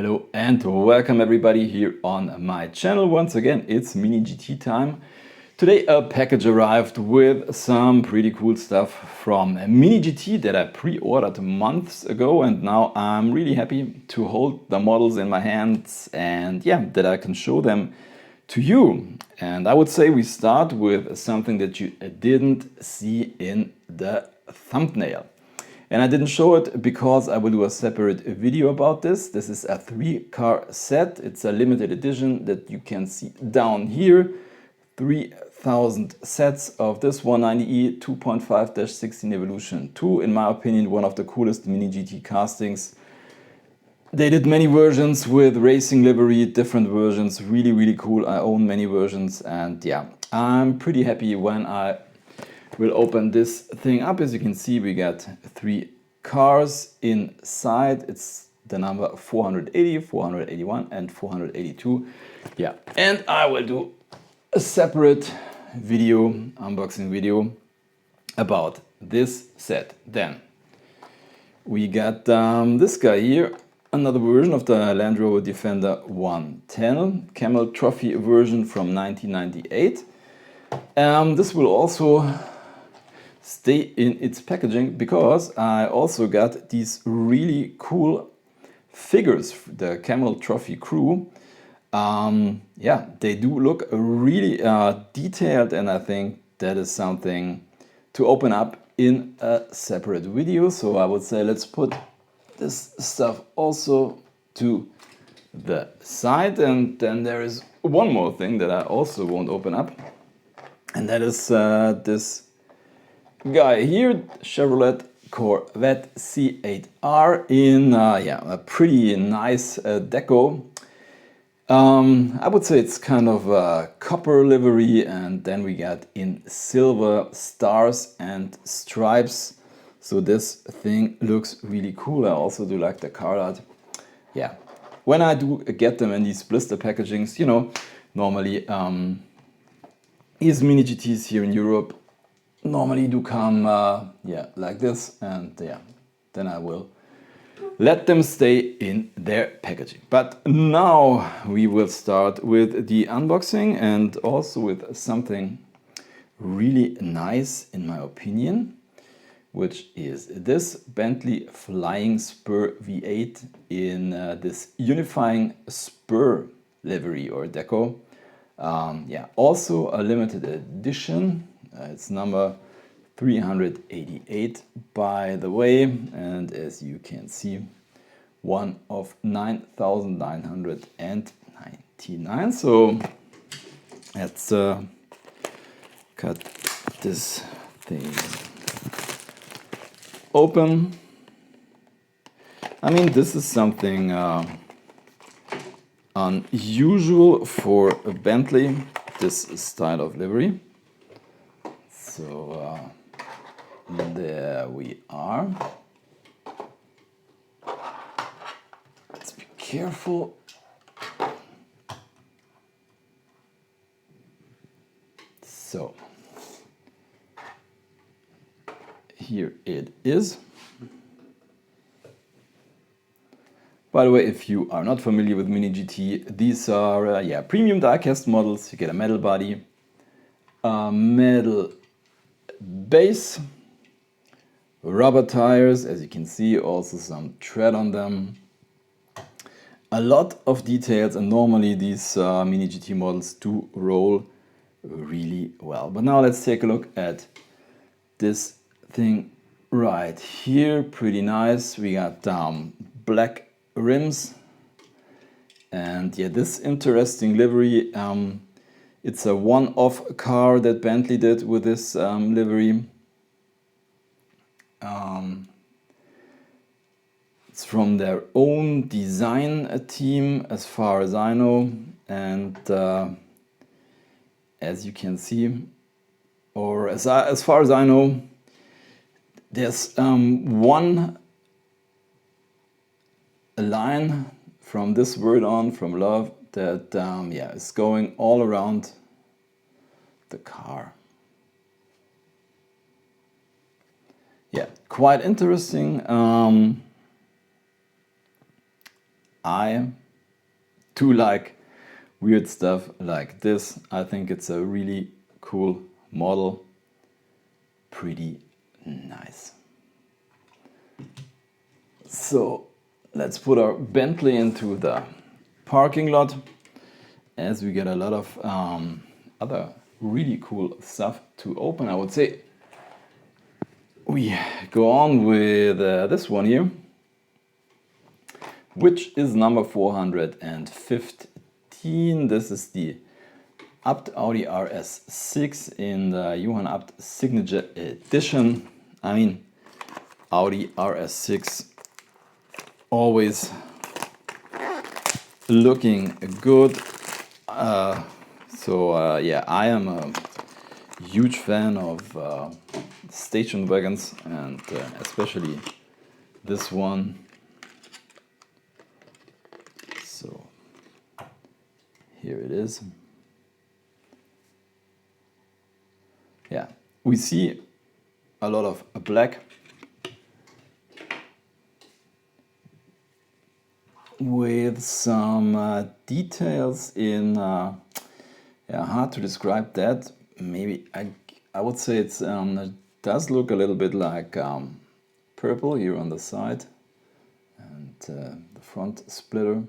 Hello and welcome everybody here on my channel. Once again, it's Mini GT time. Today a package arrived with some pretty cool stuff from Mini GT that I pre-ordered months ago, and now I'm really happy to hold the models in my hands and that I can show them to you. And I would say we start with something that you didn't see in the thumbnail. And I didn't show it because I will do a separate video about this. This is a 3-car set. It's a limited edition that you can see down here. 3,000 sets of this 190e 2.5-16 Evolution 2. In my opinion, one of the coolest Mini GT castings. They did many versions with racing livery, different versions. Really, really cool. I own many versions, and I'm pretty happy when I will open this thing up. As you can see, we got 3 cars inside. It's the number 480, 481 and 482. And I will do a separate video, unboxing video about this set. Then we got this guy here, another version of the Land Rover Defender 110, Camel Trophy version from 1998. This will also stay in its packaging because I also got these really cool figures, the Camel Trophy crew. They do look really detailed, and I think that is something to open up in a separate video. So I would say let's put this stuff also to the side, and then there is one more thing that I also won't open up, and that is this guy here, Chevrolet Corvette C8R in a pretty nice deco. I would say it's kind of a copper livery, and then we got in silver stars and stripes. So this thing looks really cool. I also do like the car art. When I do get them in these blister packagings, normally these Mini GTs here in Europe normally do come like this, and then I will let them stay in their packaging. But now we will start with the unboxing, and also with something really nice in my opinion, which is this Bentley Flying Spur V8 in this Unifying Spur livery or deco. Also a limited edition. It's number 388 by the way, and as you can see, one of 9,999. So let's cut this thing open. I mean, this is something unusual for a Bentley, this style of livery. So there we are. Let's be careful. So here it is. By the way, if you are not familiar with Mini GT, these are premium diecast models. You get a metal body, a metal base, rubber tires, as you can see, also some tread on them. A lot of details, and normally these Mini GT models do roll really well. But now let's take a look at this thing right here. Pretty nice. We got black rims, and this interesting livery. It's a one-off car that Bentley did with this livery. It's from their own design team, as far as I know, and as you can see, or as far as I know, there's one line from this word on, from love, that is going all around the car. Quite interesting. I do like weird stuff like this. I think it's a really cool model. Pretty nice. So let's put our Bentley into the parking lot, as we get a lot of other really cool stuff to open. I would say we go on with this one here, which is number 415. This is the ABT Audi RS6 in the Johann ABT Signature Edition. I mean, Audi RS6 always looking good. Yeah, I am a huge fan of station wagons, and especially this one. So here it is. Yeah, we see a lot of black with some details in, yeah, hard to describe that. Maybe I would say it does look a little bit like purple here on the side, and the front splitter.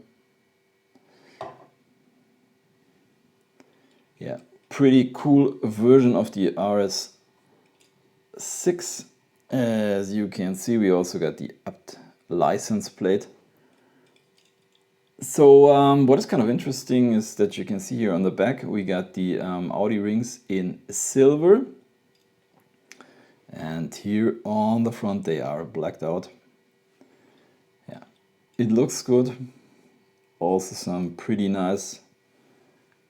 Yeah, pretty cool version of the RS6. As you can see, we also got the ABT license plate. So what is kind of interesting is that you can see here on the back we got the Audi rings in silver, and here on the front they are blacked out. Yeah, it looks good. Also some pretty nice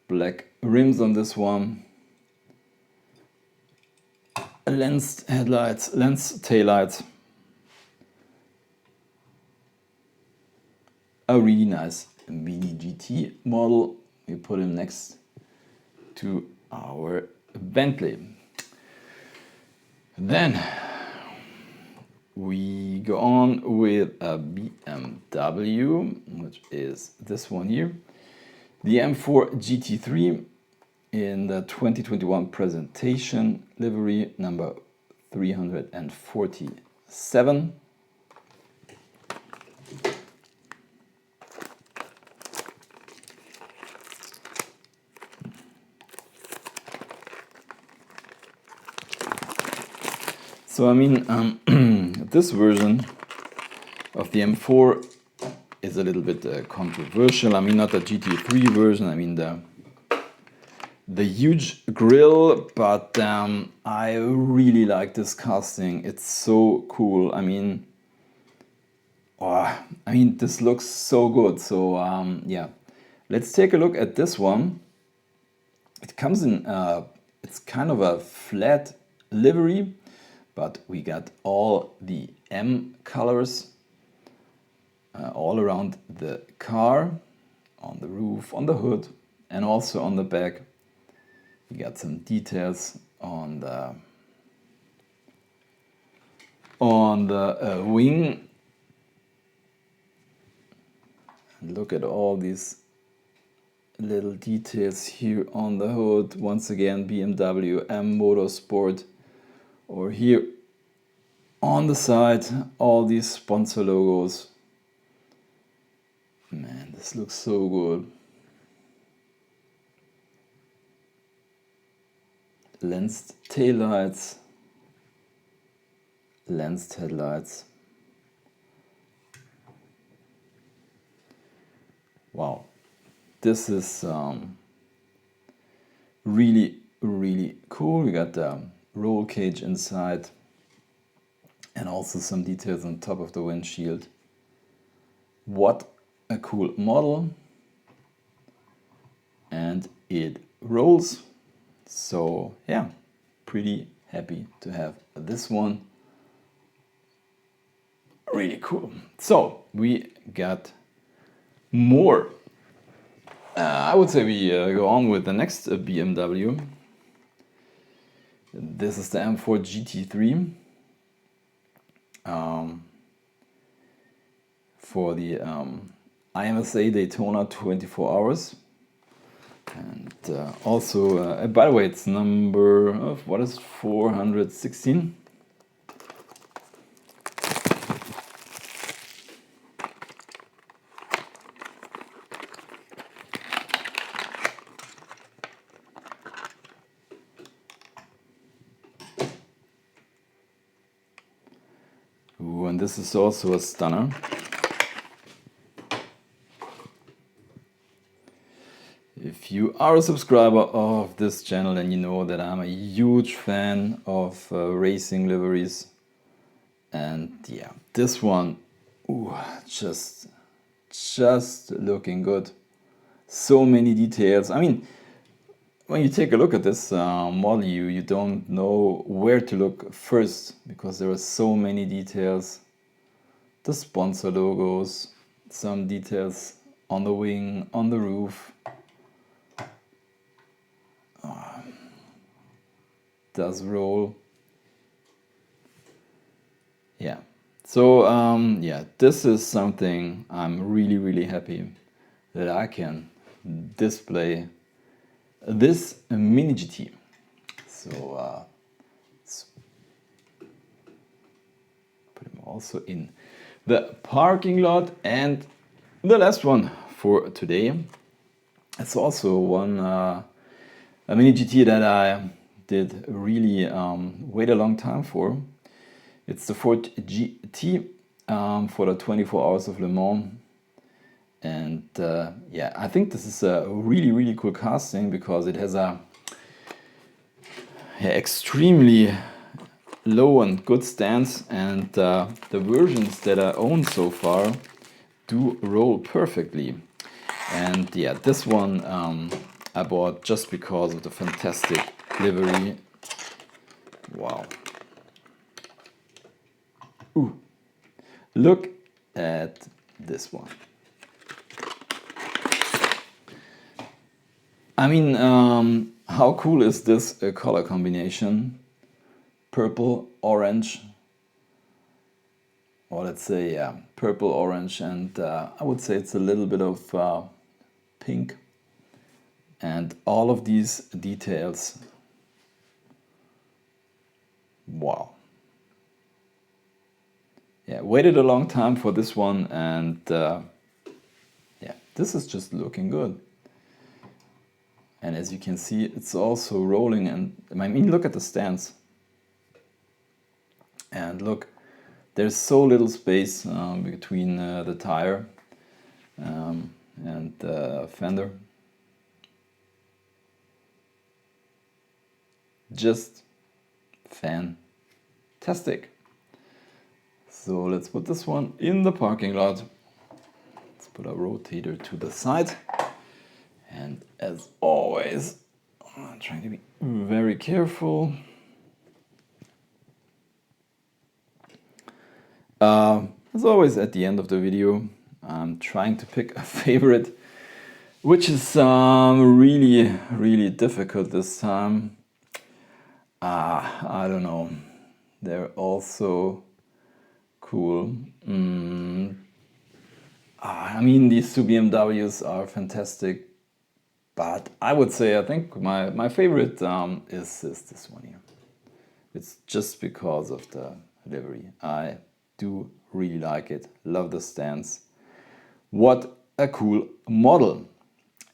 black rims on this one. Lens headlights, lens taillights. A really nice Mini GT model. We put him next to our Bentley. Then we go on with a BMW, which is this one here. The M4 GT3 in the 2021 presentation livery number 347. So I mean, this version of the M4 is a little bit controversial. I mean, not the GT3 version. I mean the huge grille, but I really like this casting. It's so cool. I mean, this looks so good. So yeah, let's take a look at this one. It comes in, it's kind of a flat livery, but we got all the M colors all around the car, on the roof, on the hood, and also on the back. We got some details on the wing. And look at all these little details here on the hood. Once again, BMW M Motorsport. Or here on the side, all these sponsor logos. Man, this looks so good. Lensed taillights, lensed headlights. Wow, this is really, really cool. We got the roll cage inside and also some details on top of the windshield. What a cool model. And it rolls. So yeah, pretty happy to have this one. Really cool. So we got more. I would say we go on with the next BMW. This is the M4 GT3 for the IMSA Daytona 24 hours. And also, by the way, it's number of, what is 416? Ooh, and this is also a stunner. If you are a subscriber of this channel, then you know that I'm a huge fan of racing liveries. And yeah, this one, ooh, just looking good. So many details. I mean, when you take a look at this model, you don't know where to look first because there are so many details. The sponsor logos, some details on the wing, on the roof. Does roll. Yeah. So yeah, this is something I'm really happy that I can display this Mini GT. So let's put him also in the parking lot. And the last one for today, it's also one a Mini GT that I did really wait a long time for. It's the Ford GT for the 24 Hours of Le Mans. And yeah, I think this is a really cool casting because it has a extremely low and good stance, and the versions that I own so far do roll perfectly. And yeah, this one I bought just because of the fantastic livery. Wow. Ooh. Look at this one. I mean, how cool is this color combination? Purple, orange, or let's say, yeah, purple, orange, and I would say it's a little bit of pink. And all of these details. Wow. Yeah, waited a long time for this one, and yeah, this is just looking good. And as you can see, it's also rolling, and I mean, look at the stance. And look, there's so little space between the tire and the fender. Just fantastic. So let's put this one in the parking lot. Let's put our rotator to the side. And as always, I'm trying to be very careful. As always, at the end of the video, I'm trying to pick a favorite, which is really difficult this time. I don't know. They're also cool. I mean, these two BMWs are fantastic, but I would say I think my favorite is this one here. It's just because of the livery. I do really like it. Love the stance. What a cool model.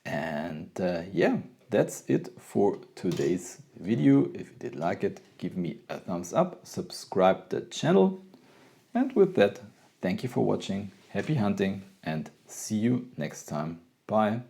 And yeah, that's it for today's video. If you did like it, give me a thumbs up, subscribe the channel. And with that, thank you for watching, happy hunting, and see you next time. Bye.